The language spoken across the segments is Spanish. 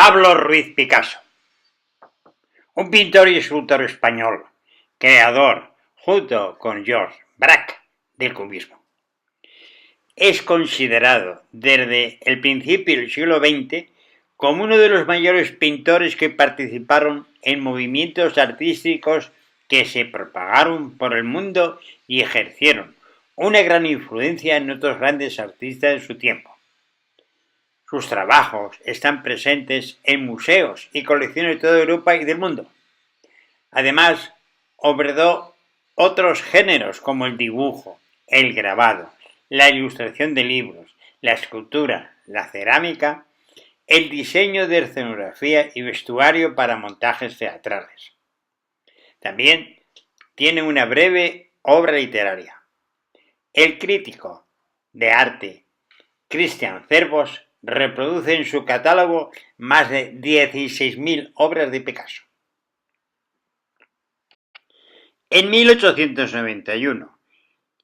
Pablo Ruiz Picasso, un pintor y escultor español, creador, junto con Georges Braque, del cubismo. Es considerado desde el principio del siglo XX como uno de los mayores pintores que participaron en movimientos artísticos que se propagaron por el mundo y ejercieron una gran influencia en otros grandes artistas de su tiempo. Sus trabajos están presentes en museos y colecciones de toda Europa y del mundo. Además, obredó otros géneros como el dibujo, el grabado, la ilustración de libros, la escultura, la cerámica, el diseño de escenografía y vestuario para montajes teatrales. También tiene una breve obra literaria. El crítico de arte Cristian Cerbos reproduce en su catálogo más de 16.000 obras de Picasso. En 1891,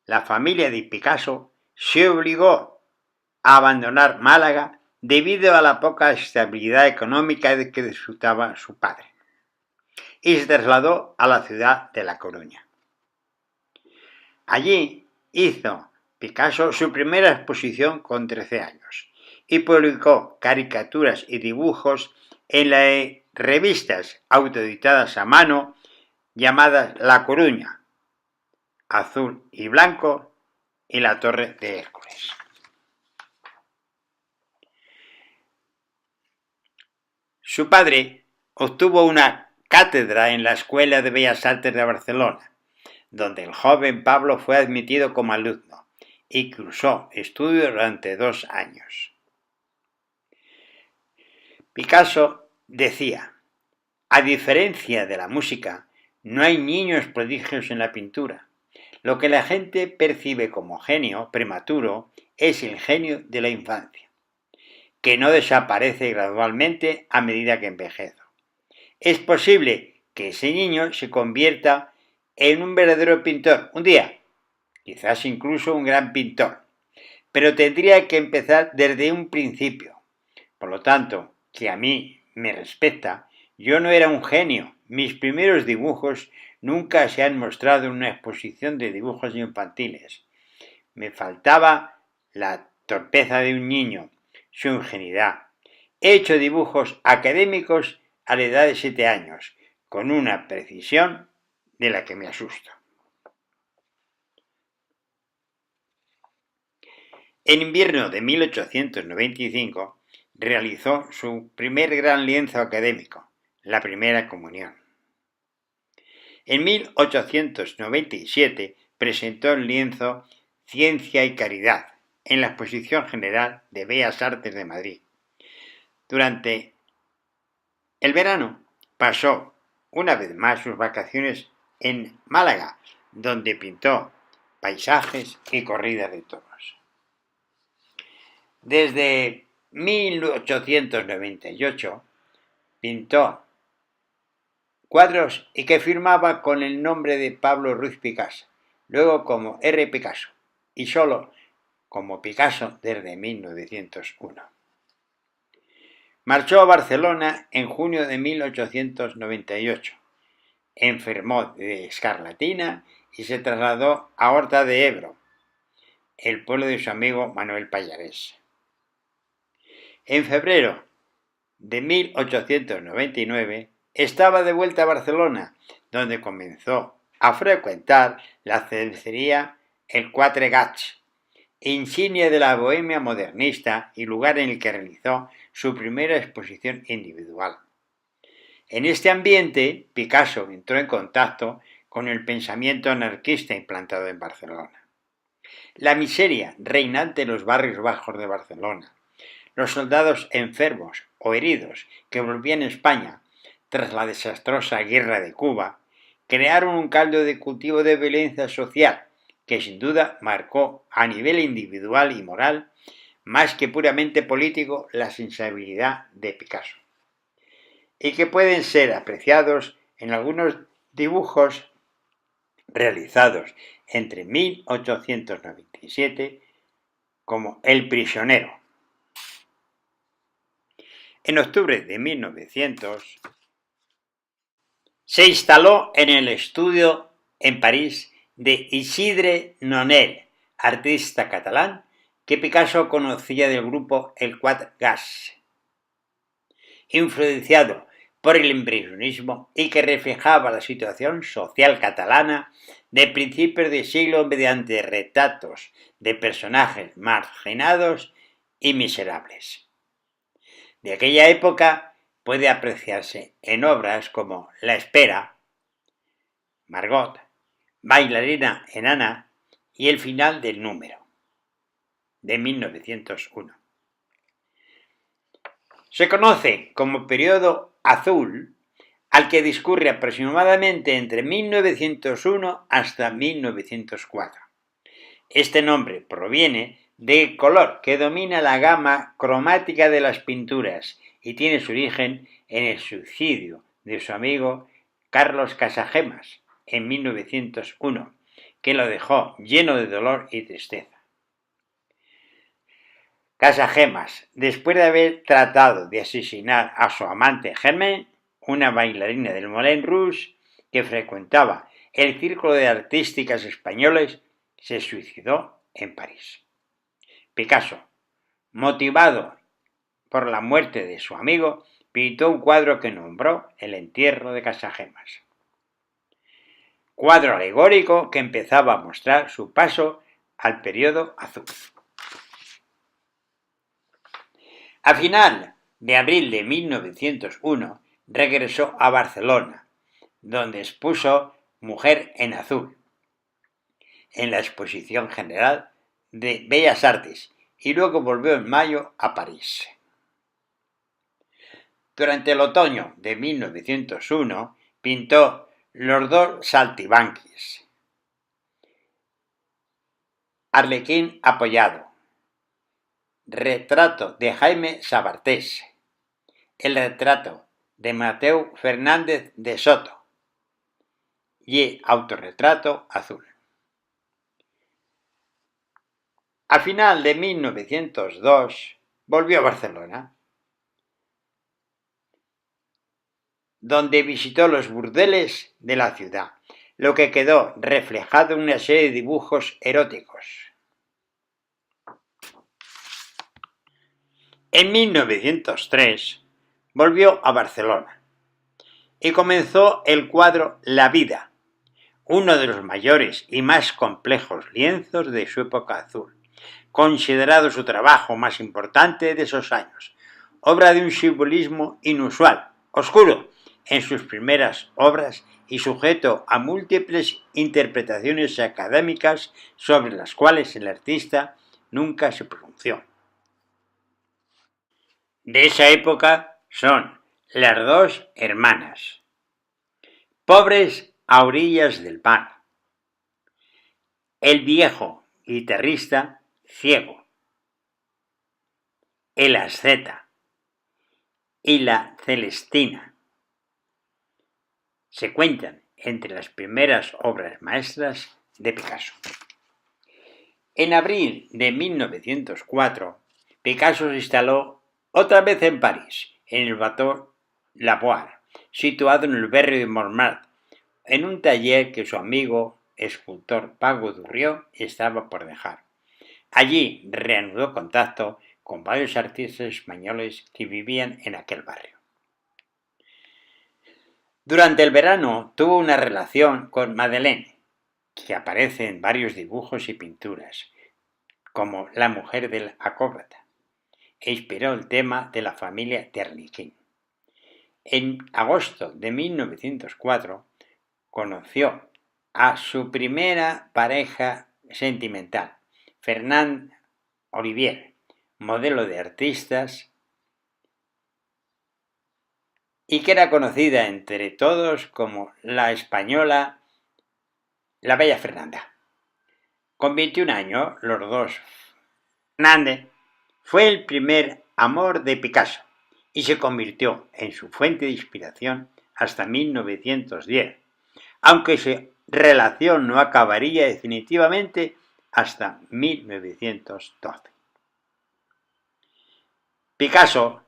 la familia de Picasso se obligó a abandonar Málaga debido a la poca estabilidad económica de que disfrutaba su padre, y se trasladó a la ciudad de La Coruña. Allí hizo Picasso su primera exposición con 13 años y publicó caricaturas y dibujos en las revistas autoeditadas a mano llamadas La Coruña, Azul y Blanco y La Torre de Hércules. Su padre obtuvo una cátedra en la Escuela de Bellas Artes de Barcelona, donde el joven Pablo fue admitido como alumno y cursó estudios durante 2 años. Picasso decía: a diferencia de la música, no hay niños prodigios en la pintura. Lo que la gente percibe como genio prematuro es el genio de la infancia, que no desaparece gradualmente a medida que envejezo. Es posible que ese niño se convierta en un verdadero pintor un día, quizás incluso un gran pintor, pero tendría que empezar desde un principio. Por lo tanto, que a mí me respecta, yo no era un genio. Mis primeros dibujos nunca se han mostrado en una exposición de dibujos infantiles. Me faltaba la torpeza de un niño, su ingenuidad. He hecho dibujos académicos a la edad de 7 años, con una precisión de la que me asusto. En invierno de 1895 realizó su primer gran lienzo académico, la Primera Comunión. En 1897 presentó el lienzo Ciencia y Caridad en la Exposición General de Bellas Artes de Madrid. Durante el verano pasó una vez más sus vacaciones en Málaga, donde pintó paisajes y corridas de toros. Desde 1898 pintó cuadros y que firmaba con el nombre de Pablo Ruiz Picasso, luego como R. Picasso y solo como Picasso desde 1901. Marchó a Barcelona en junio de 1898. Enfermó de escarlatina y se trasladó a Horta de Ebro, el pueblo de su amigo Manuel Pallarés. En febrero de 1899 estaba de vuelta a Barcelona, donde comenzó a frecuentar la cervecería El Quatre Gats, insignia de la bohemia modernista y lugar en el que realizó su primera exposición individual. En este ambiente, Picasso entró en contacto con el pensamiento anarquista implantado en Barcelona. La miseria reinante en los barrios bajos de Barcelona, los soldados enfermos o heridos que volvían a España tras la desastrosa guerra de Cuba, crearon un caldo de cultivo de violencia social que sin duda marcó a nivel individual y moral, más que puramente político, la sensibilidad de Picasso, y que pueden ser apreciados en algunos dibujos realizados entre 1897 como El prisionero. En octubre de 1900 se instaló en el estudio en París de Isidre Nonel, artista catalán que Picasso conocía del grupo El Quatre Gas, influenciado por el impresionismo y que reflejaba la situación social catalana de principios de siglo mediante retratos de personajes marginados y miserables. De aquella época puede apreciarse en obras como La espera, Margot, Bailarina enana y El final del número, de 1901. Se conoce como periodo azul al que discurre aproximadamente entre 1901 hasta 1904. Este nombre proviene del color que domina la gama cromática de las pinturas y tiene su origen en el suicidio de su amigo Carlos Casagemas en 1901, que lo dejó lleno de dolor y tristeza. Casagemas, después de haber tratado de asesinar a su amante Germaine, una bailarina del Moulin Rouge que frecuentaba el círculo de artísticas españoles, se suicidó en París. Picasso, motivado por la muerte de su amigo, pintó un cuadro que nombró El entierro de Casagemas. Cuadro alegórico que empezaba a mostrar su paso al periodo azul. A final de abril de 1901 regresó a Barcelona, donde expuso Mujer en Azul, en la Exposición General de Bellas Artes, y luego volvió en mayo a París. Durante el otoño de 1901 pintó Los dos saltimbanquis, Arlequín apoyado, Retrato de Jaime Sabartés, el retrato de Mateu Fernández de Soto y Autorretrato azul. A final de 1902 volvió a Barcelona, donde visitó los burdeles de la ciudad, lo que quedó reflejado en una serie de dibujos eróticos. En 1903 volvió a Barcelona y comenzó el cuadro La vida, uno de los mayores y más complejos lienzos de su época azul, considerado su trabajo más importante de esos años, obra de un simbolismo inusual, oscuro en sus primeras obras y sujeto a múltiples interpretaciones académicas sobre las cuales el artista nunca se pronunció. De esa época son Las dos hermanas, Pobres a orillas del mar, El viejo guitarrista ciego, El asceta y La Celestina. Se cuentan entre las primeras obras maestras de Picasso. En abril de 1904, Picasso se instaló otra vez en París, en el Bateau Lavoir, situado en el barrio de Montmartre, en un taller que su amigo escultor Paco Durrió estaba por dejar. Allí reanudó contacto con varios artistas españoles que vivían en aquel barrio. Durante el verano tuvo una relación con Madeleine, que aparece en varios dibujos y pinturas, como La mujer del acróbata, e inspiró el tema de la familia de Arlequín. En agosto de 1904 conoció a su primera pareja sentimental, Fernand Olivier, modelo de artistas, y que era conocida entre todos como la española La Bella Fernanda. Con 21 años, los dos, Fernández fue el primer amor de Picasso y se convirtió en su fuente de inspiración hasta 1910, aunque su relación no acabaría definitivamente hasta 1912. Picasso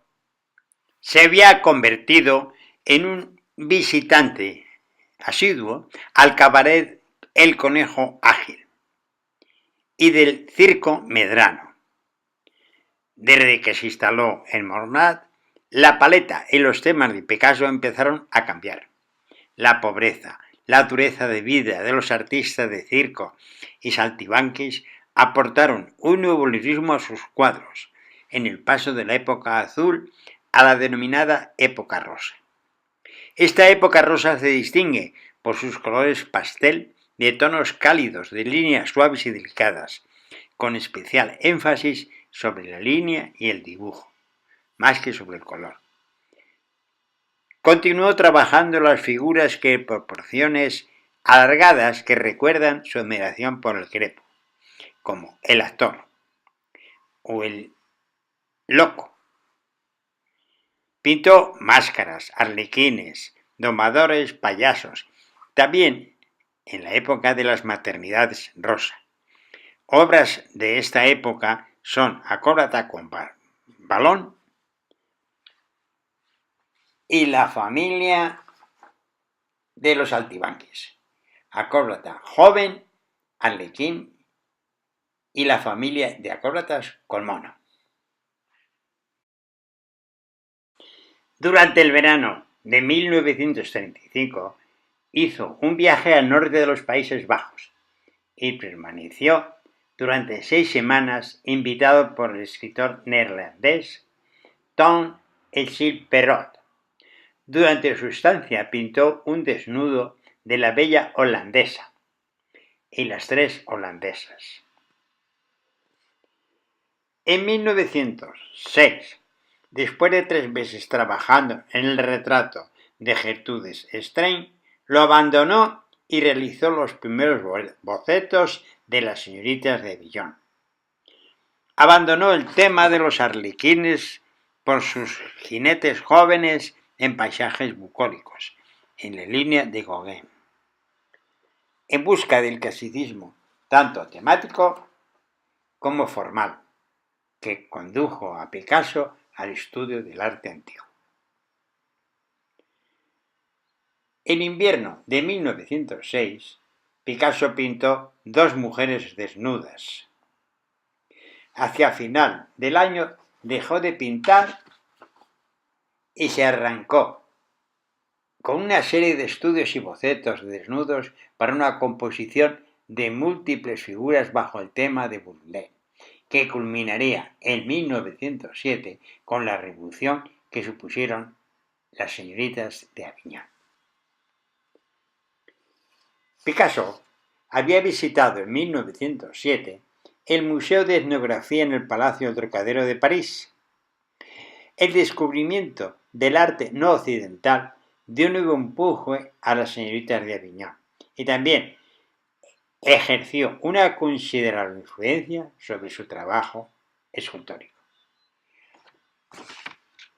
se había convertido en un visitante asiduo al cabaret El Conejo Ágil y del Circo Medrano. Desde que se instaló en Montmartre, la paleta y los temas de Picasso empezaron a cambiar. La pobreza, la dureza de vida de los artistas de circo y saltimbanquis aportaron un nuevo lirismo a sus cuadros, en el paso de la época azul a la denominada época rosa. Esta época rosa se distingue por sus colores pastel de tonos cálidos, de líneas suaves y delicadas, con especial énfasis sobre la línea y el dibujo, más que sobre el color. Continuó trabajando las figuras que proporciones alargadas que recuerdan su admiración por el crepo, como el actor o el loco. Pintó máscaras, arlequines, domadores, payasos, también en la época de las maternidades rosa. Obras de esta época son Acróbata con balón y La familia de los saltimbanquis. Acróbata joven, Arlequín y La familia de acróbatas con mono. Durante el verano de 1935 hizo un viaje al norte de los Países Bajos y permaneció durante 6 semanas invitado por el escritor neerlandés Tom Perrot. Durante su estancia pintó un desnudo de la bella holandesa y las 3 holandesas. En 1906, después de 3 meses trabajando en el retrato de Gertrudes Stein, lo abandonó y realizó los primeros bocetos de las señoritas de Avignon. Abandonó el tema de los arlequines por sus jinetes jóvenes en paisajes bucólicos, en la línea de Gauguin, en busca del clasicismo tanto temático como formal, que condujo a Picasso al estudio del arte antiguo. En invierno de 1906, Picasso pintó 2 mujeres desnudas. Hacia final del año dejó de pintar y se arrancó con una serie de estudios y bocetos de desnudos para una composición de múltiples figuras bajo el tema de Baudelaire, que culminaría en 1907 con la revolución que supusieron las señoritas de Avignon. Picasso había visitado en 1907 el Museo de Etnografía en el Palacio del Trocadero de París. El descubrimiento del arte no occidental dio nuevo empuje a las señoritas de Avignon y también ejerció una considerable influencia sobre su trabajo escultórico.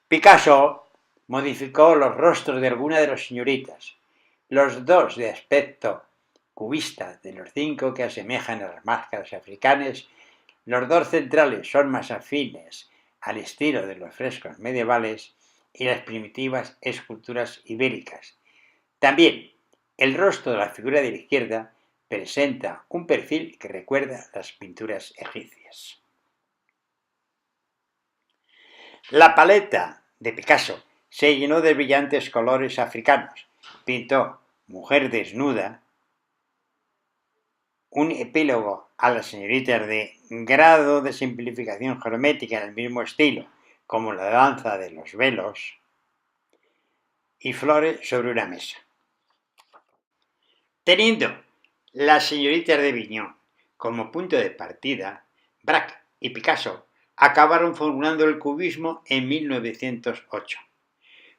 Picasso modificó los rostros de algunas de las señoritas, los 2 de aspecto cubista de los 5 que asemejan a las máscaras africanas, los 2 centrales son más afines al estilo de los frescos medievales y las primitivas esculturas ibéricas. También el rostro de la figura de la izquierda presenta un perfil que recuerda a las pinturas egipcias. La paleta de Picasso se llenó de brillantes colores africanos. Pintó Mujer desnuda, un epílogo a las señoritas de grado de simplificación geométrica en el mismo estilo, como la danza de los velos, y flores sobre una mesa. Teniendo las señoritas de Avignon como punto de partida, Braque y Picasso acabaron formulando el cubismo en 1908.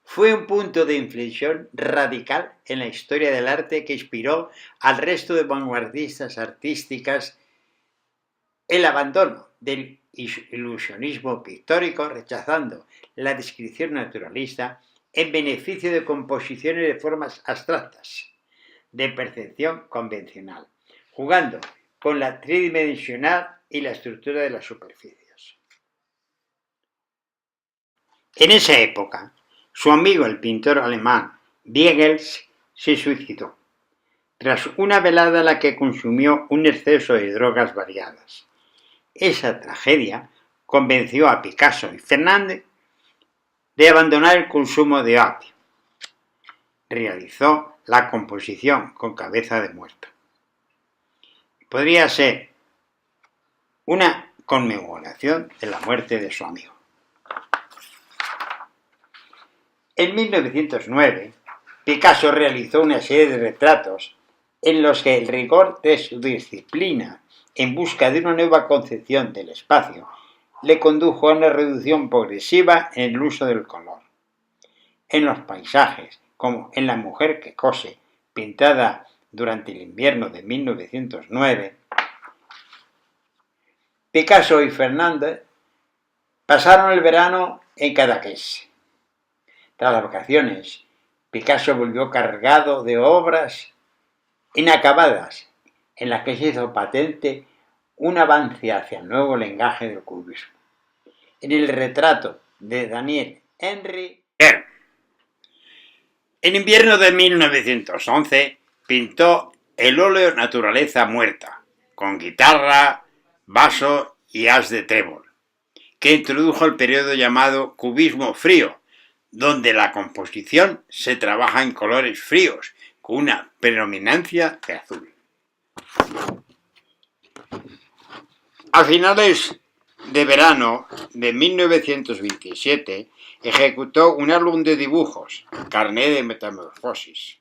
Fue un punto de inflexión radical en la historia del arte que inspiró al resto de vanguardistas artísticas el abandono del ilusionismo pictórico, rechazando la descripción naturalista en beneficio de composiciones de formas abstractas, de percepción convencional, jugando con la tridimensional y la estructura de las superficies. En esa época, Su amigo, el pintor alemán Wiegels, se suicidó tras una velada en la que consumió un exceso de drogas variadas. Esa tragedia convenció a Picasso y Fernández de abandonar el consumo de opio. Realizó la composición con cabeza de muerto. Podría ser una conmemoración de la muerte de su amigo. En 1909, Picasso realizó una serie de retratos en los que el rigor de su disciplina en busca de una nueva concepción del espacio le condujo a una reducción progresiva en el uso del color. En los paisajes, como en La mujer que cose, pintada durante el invierno de 1909, Picasso y Fernández pasaron el verano en Cadaqués. Tras las vacaciones, Picasso volvió cargado de obras inacabadas, en las que se hizo patente un avance hacia el nuevo lenguaje del cubismo. En el retrato de Daniel Henry, en invierno de 1911, pintó el óleo Naturaleza muerta, con guitarra, vaso y haz de trébol, que introdujo el periodo llamado cubismo frío, donde la composición se trabaja en colores fríos, con una predominancia de azul. A finales de verano de 1927 ejecutó un álbum de dibujos, Carnet de Metamorfosis.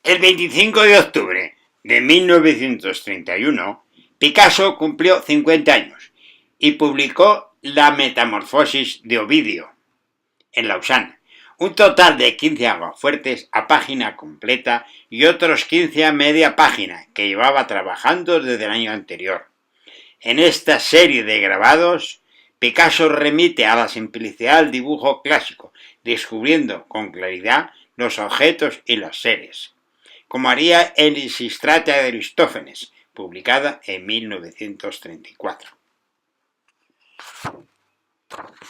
El 25 de octubre de 1931, Picasso cumplió 50 años y publicó La Metamorfosis de Ovidio, en Lausana, un total de 15 aguafuertes a página completa y otros 15 a media página que llevaba trabajando desde el año anterior. En esta serie de grabados, Picasso remite a la simplicidad del dibujo clásico, descubriendo con claridad los objetos y los seres, como haría en Lisistrata de Aristófanes, publicada en 1934.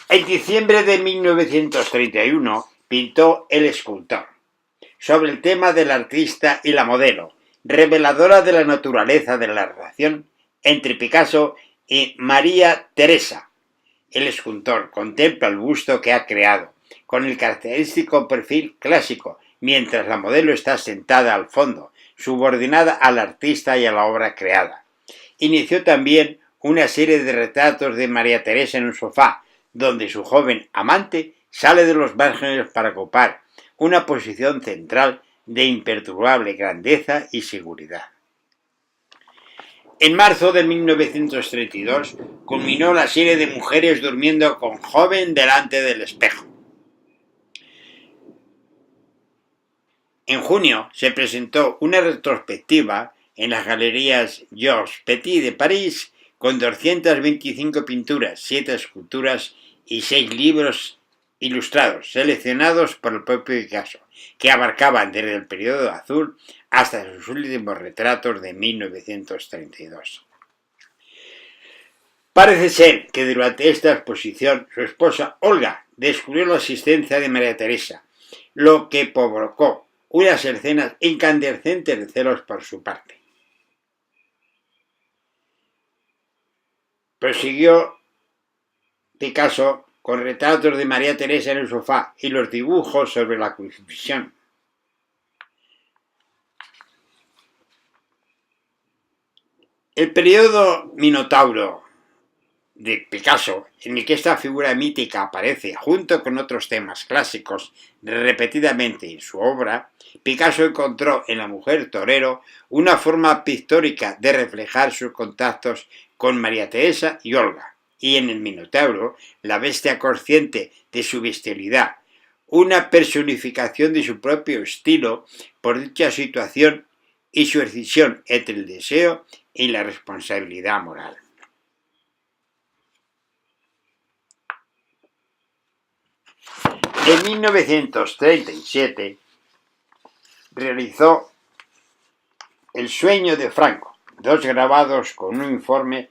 En diciembre de 1931 pintó El escultor, sobre el tema del artista y la modelo, reveladora de la naturaleza de la relación entre Picasso y María Teresa. El escultor contempla el busto que ha creado, con el característico perfil clásico, mientras la modelo está sentada al fondo, subordinada al artista y a la obra creada. Inició también una serie de retratos de María Teresa en un sofá, donde su joven amante sale de los márgenes para ocupar una posición central de imperturbable grandeza y seguridad. En marzo de 1932 culminó la serie de Mujeres durmiendo con joven delante del espejo. En junio se presentó una retrospectiva en las galerías Georges Petit de París con 225 pinturas, 7 esculturas y 6 libros ilustrados, seleccionados por el propio Picasso, que abarcaban desde el periodo azul hasta sus últimos retratos de 1932. Parece ser que durante esta exposición su esposa Olga descubrió la existencia de María Teresa, lo que provocó unas escenas incandescentes de celos por su parte. Prosiguió Picasso con retratos de María Teresa en el sofá y los dibujos sobre la crucifixión. El periodo Minotauro de Picasso, en el que esta figura mítica aparece junto con otros temas clásicos repetidamente en su obra, Picasso encontró en la mujer torero una forma pictórica de reflejar sus contactos con María Teresa y Olga, y en el Minotauro la bestia consciente de su bestialidad, una personificación de su propio estilo por dicha situación y su escisión entre el deseo y la responsabilidad moral. En 1937 realizó El sueño de Franco, 2 grabados con un informe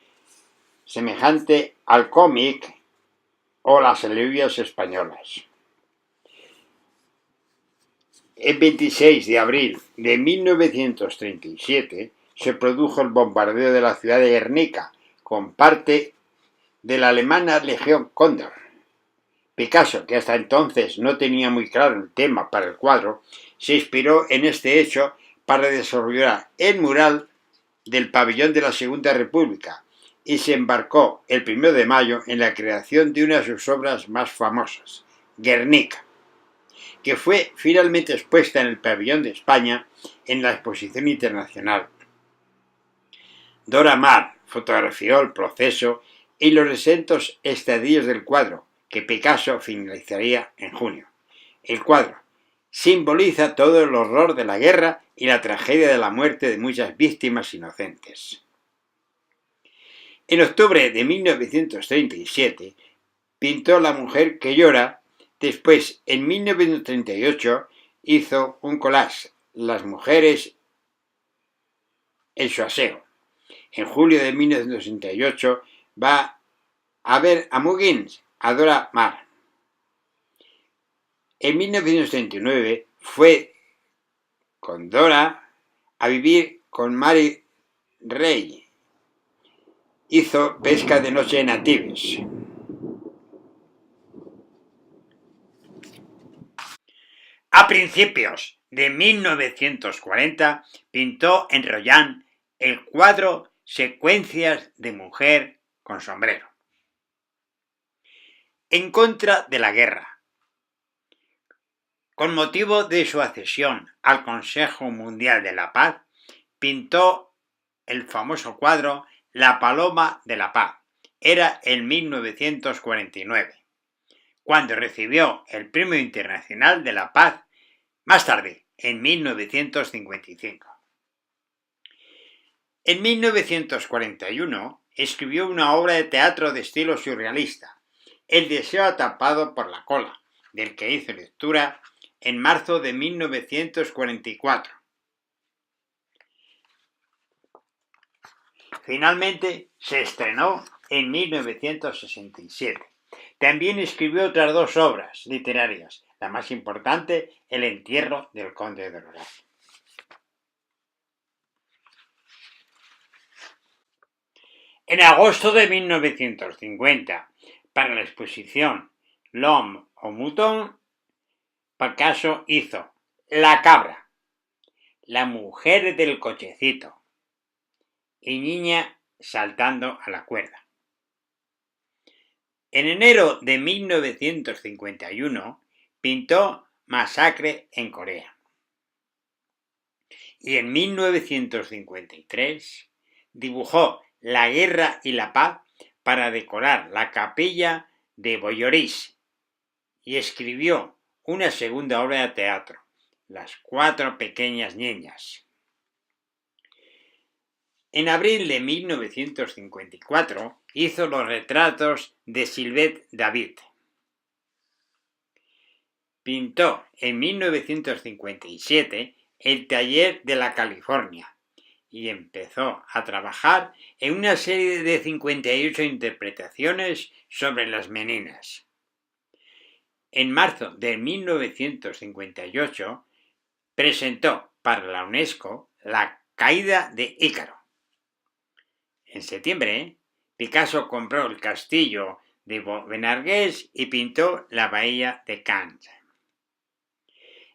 semejante al cómic o las aleluyas españolas. El 26 de abril de 1937 se produjo el bombardeo de la ciudad de Guernica con parte de la alemana Legión Cóndor. Picasso, que hasta entonces no tenía muy claro el tema para el cuadro, se inspiró en este hecho para desarrollar el mural del pabellón de la Segunda República y se embarcó el 1 de mayo en la creación de una de sus obras más famosas, Guernica, que fue finalmente expuesta en el pabellón de España en la Exposición Internacional. Dora Maar fotografió el proceso y los exentos estadios del cuadro, que Picasso finalizaría en junio. El cuadro simboliza todo el horror de la guerra y la tragedia de la muerte de muchas víctimas inocentes. En octubre de 1937 pintó La mujer que llora. Después, en 1938, hizo un collage, Las mujeres en su aseo. En julio de 1968 va a ver a Muggins, a Dora Maar. En 1939 fue con Dora a vivir con Mary Rey. Hizo Pesca de noche en Antibes. A principios de 1940 pintó en Royan el cuadro Secuencias de mujer con sombrero. En contra de la guerra. Con motivo de su accesión al Consejo Mundial de la Paz, pintó el famoso cuadro La paloma de la paz. Era en 1949, cuando recibió el Premio Internacional de la Paz, más tarde, en 1955. En 1941 escribió una obra de teatro de estilo surrealista, El deseo atrapado por la cola, del que hizo lectura en marzo de 1944. Finalmente se estrenó en 1967. También escribió otras dos obras literarias, la más importante, El entierro del conde de Lorán. En agosto de 1950, para la exposición L'Homme au Mouton, Picasso hizo La cabra, La mujer del cochecito y Niña saltando a la cuerda. En enero de 1951 pintó Masacre en Corea. Y en 1953 dibujó La guerra y la paz para decorar la capilla de Boyoris y escribió una segunda obra de teatro, Las cuatro pequeñas niñas. En abril de 1954 hizo los retratos de Sylvette David. Pintó en 1957 El taller de la California y empezó a trabajar en una serie de 58 interpretaciones sobre las meninas. En marzo de 1958 presentó para la UNESCO La caída de Ícaro. En septiembre, Picasso compró el castillo de Benargués y pintó la bahía de Cannes.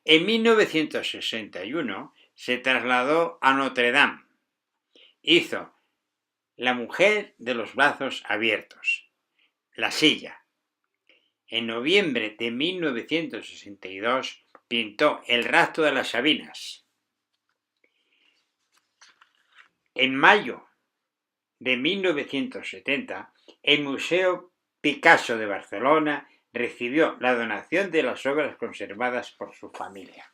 En 1961 se trasladó a Notre Dame. Hizo La mujer de los brazos abiertos, La silla. En noviembre de 1962 pintó El rapto de las Sabinas. En mayo de 1970, el Museo Picasso de Barcelona recibió la donación de las obras conservadas por su familia.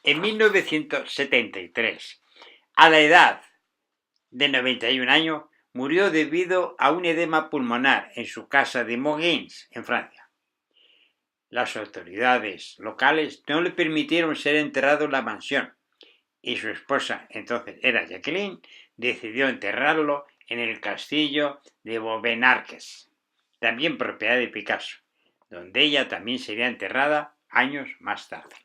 En 1973, a la edad de 91 años, murió debido a un edema pulmonar en su casa de Moguins, en Francia. Las autoridades locales no le permitieron ser enterrado en la mansión y su esposa, entonces era Jacqueline, decidió enterrarlo en el castillo de Vaubenargues, también propiedad de Picasso, donde ella también sería enterrada años más tarde.